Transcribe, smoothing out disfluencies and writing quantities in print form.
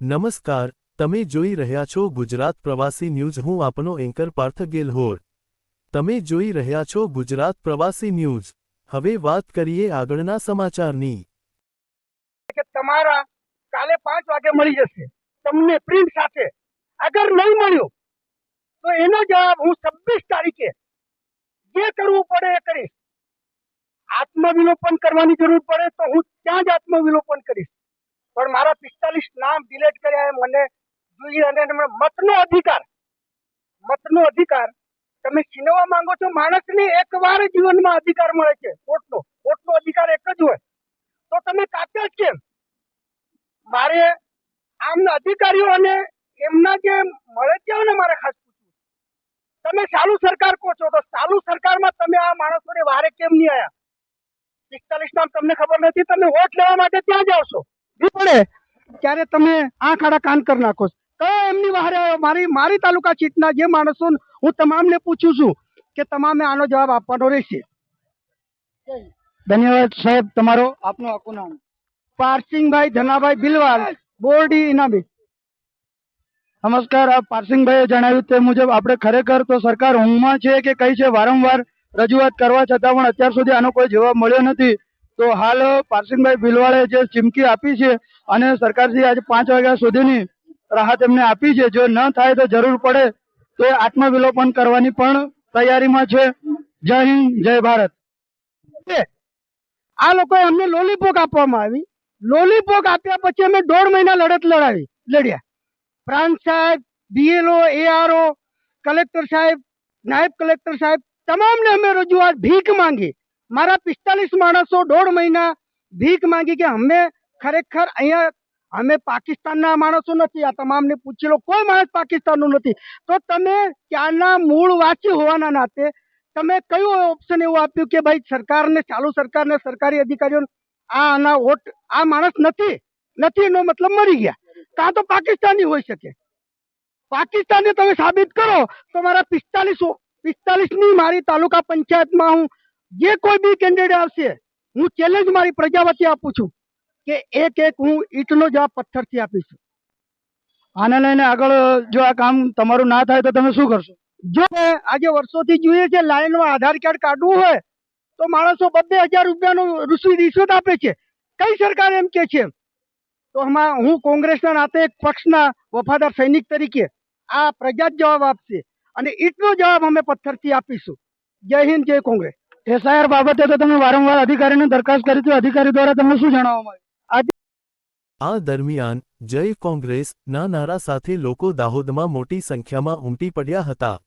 નમસ્કાર, તમે જોઈ રહ્યા છો ગુજરાત પ્રવાસી ન્યૂઝ। હું આપનો એન્કર પાર્થ ગેલહોર। તમે જોઈ રહ્યા છો ગુજરાત પ્રવાસી ન્યૂઝ। હવે વાત કરીએ આગળના સમાચારની। કે તમારા કાલે 5 વાગે મળી જશે તમને પ્રિન્ટ સાથે। અગર નહીં મળ્યો તો એનો જવાબ હું 26 તારીખે જે કરવું પડે એ કરીશ। આત્મવિલોપન કરવાની જરૂર પડે તો હું ત્યાં જ આત્મવિલોપન કરીશ, પણ મારા 45 નામ ડિલીટ કર્યા એ મને જોઈએ। અને મતનો અધિકાર તમે છીનવવા માંગો છો। માણસને એકવાર જીવનમાં અધિકાર મળે છે વોટનો અધિકાર એક જ હોય, તો તમે કાપ્યા જ કેમ? મારે આમના અધિકારીઓને એમના જે મળે છે ને મારે ખાસ પૂછવું, તમે ચાલુ સરકાર કહો છો તો ચાલુ સરકારમાં તમે આ માણસોને વારે કેમ નહીં આવ્યા? 45 નામ તમને ખબર નથી, તમે વોટ લેવા માટે ત્યાં જાઓ છો, પડે ત્યારે તમે આંખ આડા કાન કરી નાખો છો। તો એમની વારે મારી તાલુકા સીટના જે માણસો હું તમામને પૂછું છું કે તમામે આનો જવાબ આપવાનો રહેશે। ધન્યવાદ સાહેબ તમારો। આપનું આખું નામ? પારસિંગભાઈ ધનાભાઈ બિલવાલ, બોરડી ઇનામી। નમસ્કાર। આ પારસિંગભાઈએ જણાવ્યું તે મુજબ આપણે ખરેખર તો સરકાર ઊંઘમાં છે કે કઈ છે, વારંવાર રજૂઆત કરવા છતાં પણ અત્યાર સુધી આનો કોઈ જવાબ મળ્યો નથી। તો હાલ પારસિંગભાઈ બિલવાળે જે ચીમકી આપી છે અને સરકારશ્રી આજે 5 વાગ્યા સુધીની રાહત એમને આપી છે, જો ન થાય તો જરૂર પડે તો આત્મવિલોપન કરવાની પણ તૈયારીમાં છે। જય હિન્દ, જય ભારત। આ લોકોએ અમને લોલીપોક આપવામાં આવી, લોલીપોક આપ્યા પછી અમે 1.5 મહિના લડ્યા। પ્રાંત સાહેબ, બીએલઓ, એઆરઓ, કલેક્ટર સાહેબ, નાયબ કલેક્ટર સાહેબ તમામને અમે રજૂઆત ભીખ માંગી। મારા 45 માણસો 1.5 મહિના ભીખ માંગી કે અમે ખરેખર અહીંયા અમે પાકિસ્તાનના માણસો નથી, આ તમામને પૂછી લો, કોઈ માણસ પાકિસ્તાનનું નથી। તો તમે ત્યાંના મૂળવાસી હોવાના નાતે તમે કયું ઓપ્શન એવું આપ્યું કે ભાઈ સરકારને, ચાલુ સરકારને, સરકારી અધિકારીઓને આના વોટ આ માણસ નથી એનો મતલબ મરી ગયા, કાં તો પાકિસ્તાની હોઈ શકે। પાકિસ્તાની તમે સાબિત કરો તો મારા 45 ની મારી તાલુકા પંચાયતમાં હું જે કોઈ બી કેન્ડિડેટ આવશે હું ચેલેન્જ મારી પ્રજા વતી આપું છું કે એક હું ઈંટનો જવાબ પથ્થરથી આપીશું। આને લઈને આગળ જો આ કામ તમારું ના થાય તો તમે શું કરશો? જો આજે વર્ષોથી જોઈએ છે લાઈનમાં આધાર કાર્ડ કાઢવું હોય તો માણસો 2,000 રૂપિયાનું રિશ્વત આપે છે। કઈ સરકાર એમ કે છે? તો હું કોંગ્રેસના નાતે એક પક્ષના વફાદાર સૈનિક તરીકે આ પ્રજા જ જવાબ આપશે અને ઈટનો જવાબ અમે પથ્થરથી આપીશું। જય હિન્દ, જય કોંગ્રેસ। એસઆઈઆર બાબતે તો તમે વારંવાર અધિકારીને દરખાસ્ત કરી હતી, અધિકારી દ્વારા તમને શું જણાવવામાં આવ્યું? આ દરમિયાન જય કોંગ્રેસ ના નારા સાથે લોકો દાહોદમાં મોટી સંખ્યામાં ઉમટી પડ્યા હતા।